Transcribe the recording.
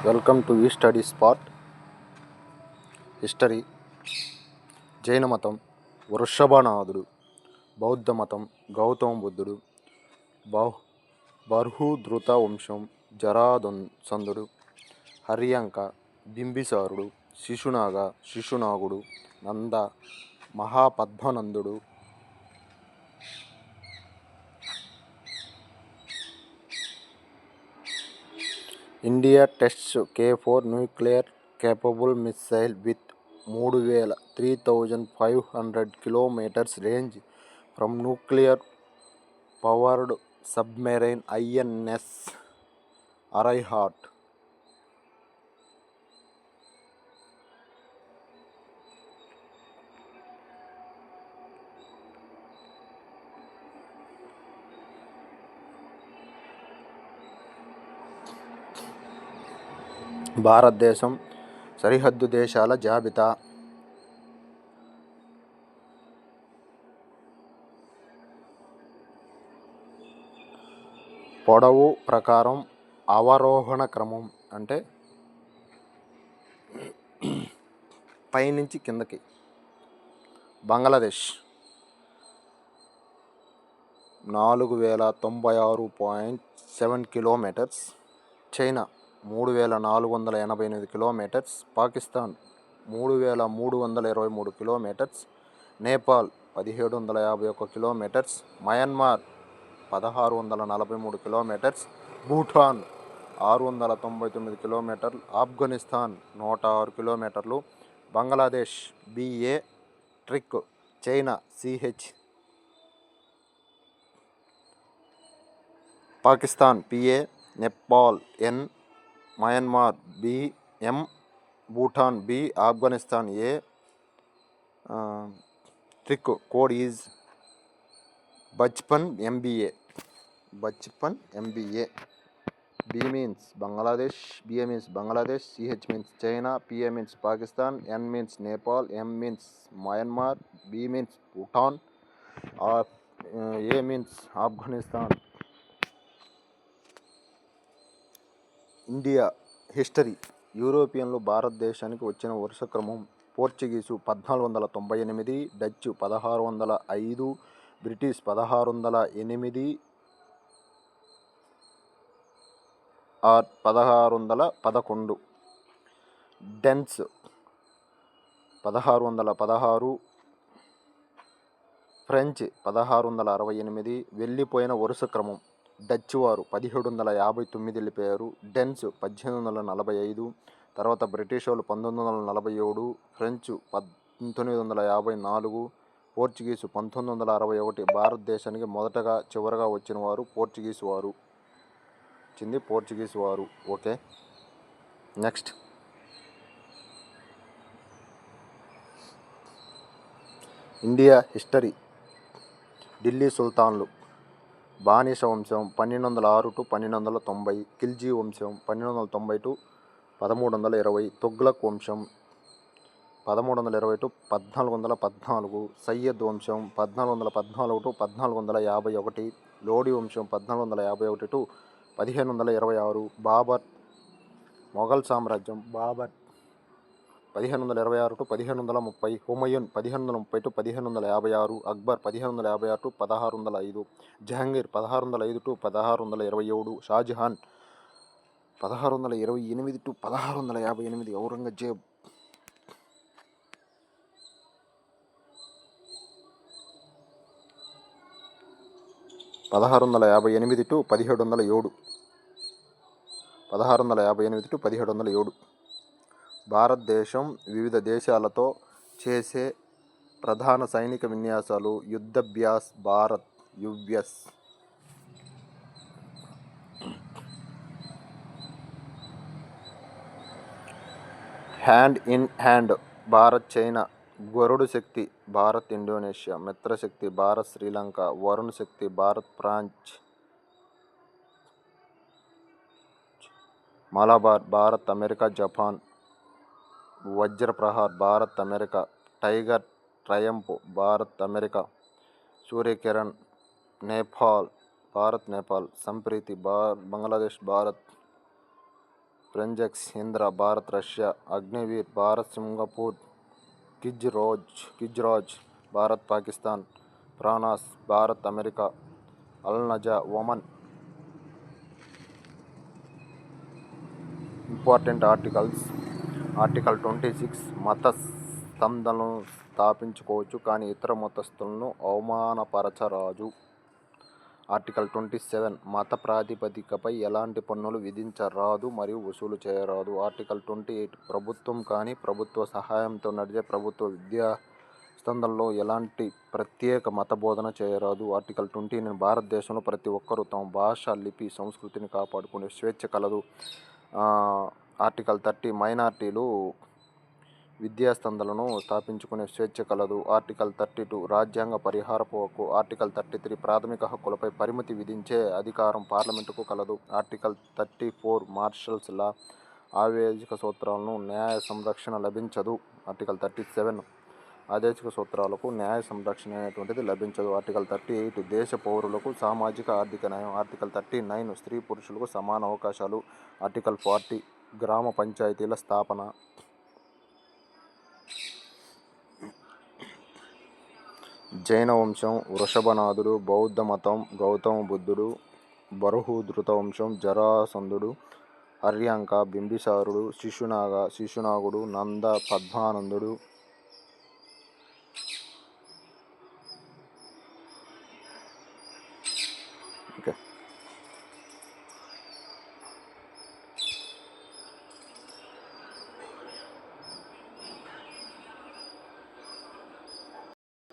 Welcome to ఈ study spot. History. జైన మతం వృషభనాథుడు, బౌద్ధ మతం గౌతమ బుద్ధుడు, బర్హుధృత వంశం జరాసంధుడు, హర్యంక, బింబిసారుడు, శిశునాగుడు, నంద, మహాపద్మనందుడు, India tests K4 nuclear capable missile with 3500 kilometres range from nuclear powered submarine INS Arihant. భారతదేశం సరిహద్దు దేశాల జాబితా. పొడవు ప్రకారం అవరోహణ క్రమం అంటే పైనుంచి కిందకి. Bangladesh 4096.7 kilometres, China 3488 kilometres, Pakistan 3323 kilometres, Nepal 1751 kilometres, Myanmar 1643 kilometres, Bhutan 699 కిలోమీటర్లు, ఆఫ్ఘనిస్తాన్ 106 కిలోమీటర్లు, Bangladesh BA trick, China CH, Pakistan PA, Nepal N, Myanmar BM, Bhutan B, Afghanistan A. Trick code is Bachpan MBA. B means Bangladesh, BA means Bangladesh, CH means China, PA means Pakistan, N means Nepal, M means Myanmar, B means Bhutan, A means Afghanistan. India history. యూరోపియన్లు భారతదేశానికి వచ్చిన వరుస క్రమం: Portuguese 1498, Dutch 1605, British 1608 or 1611, Danes 1616, French 1668. వెళ్ళిపోయిన వరుస క్రమం: Dutch వారు 1759 వెళ్ళిపోయారు, డెన్స్ 1845, తర్వాత బ్రిటిష్ వాళ్ళు 1947, ఫ్రెంచ్ 1954, పోర్చుగీసు 1961. భారతదేశానికి మొదటగా చివరగా వచ్చిన వారు పోర్చుగీసు వారు. Okay, next. India history. Delhi సుల్తాన్లు: బానిస వంశం 1206 to 1290, ఖిల్జీ వంశం 1290 to 1320, తుగ్లక్ వంశం 1320 to 1414, సయ్యద్ వంశం 1414 to 1451, లోడి వంశం 1451 to 1526, బాబర్ మొఘల్ సామ్రాజ్యం Babur 1526 to 1530, Humayun 1530 to 1556, Akbar 1556 to 1605, Jahangir 1605 to 1627, Shahjahan 1628 to 1658, Aurangzeb 1658 to 1707. భారతదేశం వివిధ దేశాలతో చేసే ప్రధాన సైనిక విన్యాసాలు: Yudh Abhyas Bharat UVS, hand in hand Bharat China, Garuda Shakti Bharat Indonesia, Mitra Shakti Bharat Sri Lanka, Varun Shakti Bharat France, Malabar Bharat America Japan, Vajra Prahar Bharat America, tiger triumph Bharat America, Surya Kiran Nepal Bharat Nepal, Sampriti Bangladesh Bharat, ఫ్రెంజెక్స్ ఇంద్ర భారత్ రష్యా, అగ్నివీర్ భారత్ సింగపూర్, కిజ్రాజ్ భారత్ పాకిస్తాన్, ప్రానాస్ Bharat America, Al Najah Oman. Important articles. Article 26 మత సంస్థలను స్థాపించుకోవచ్చు కానీ ఇతర మతస్థులను అవమానపరచరాదు. ఆర్టికల్ 27 మత ప్రాతిపదికపై ఎలాంటి పన్నులు విధించరాదు మరియు వసూలు చేయరాదు. ఆర్టికల్ 28 ప్రభుత్వం కానీ ప్రభుత్వ సహాయంతో నడిచే ప్రభుత్వ విద్యా సంస్థల్లో ఎలాంటి ప్రత్యేక మత బోధన చేయరాదు. ఆర్టికల్ 29 భారతదేశంలో ప్రతి ఒక్కరూ తమ భాష, లిపి, సంస్కృతిని కాపాడుకునే స్వేచ్ఛ కలదు. ఆర్టికల్ 30 మైనారిటీలు విద్యా సంస్థలను స్థాపించుకునే స్వేచ్ఛ కలదు. ఆర్టికల్ 32 రాజ్యాంగ పరిహారపు హక్కు. ఆర్టికల్ 33 ప్రాథమిక హక్కులపై పరిమితి విధించే అధికారం పార్లమెంటుకు కలదు. ఆర్టికల్ 34 మార్షల్స్ లా ఆదేశిక సూత్రాలను న్యాయ సంరక్షణ లభించదు. ఆర్టికల్ 37 ఆదేశిక సూత్రాలకు న్యాయ సంరక్షణ అనేటువంటిది లభించదు. ఆర్టికల్ 38 దేశ పౌరులకు సామాజిక ఆర్థిక న్యాయం. ఆర్టికల్ 39 స్త్రీ పురుషులకు సమాన అవకాశాలు. ఆర్టికల్ 40 గ్రామ పంచాయతీల స్థాపన. జైన వంశం వృషభనాథుడు, బౌద్ధ మతం గౌతమ బుద్ధుడు, బర్హూధృత వంశం జరాసంధుడు, హర్యాంక బింబిసారుడు, శిశునాగుడు, నంద పద్మానందుడు. ఓకే.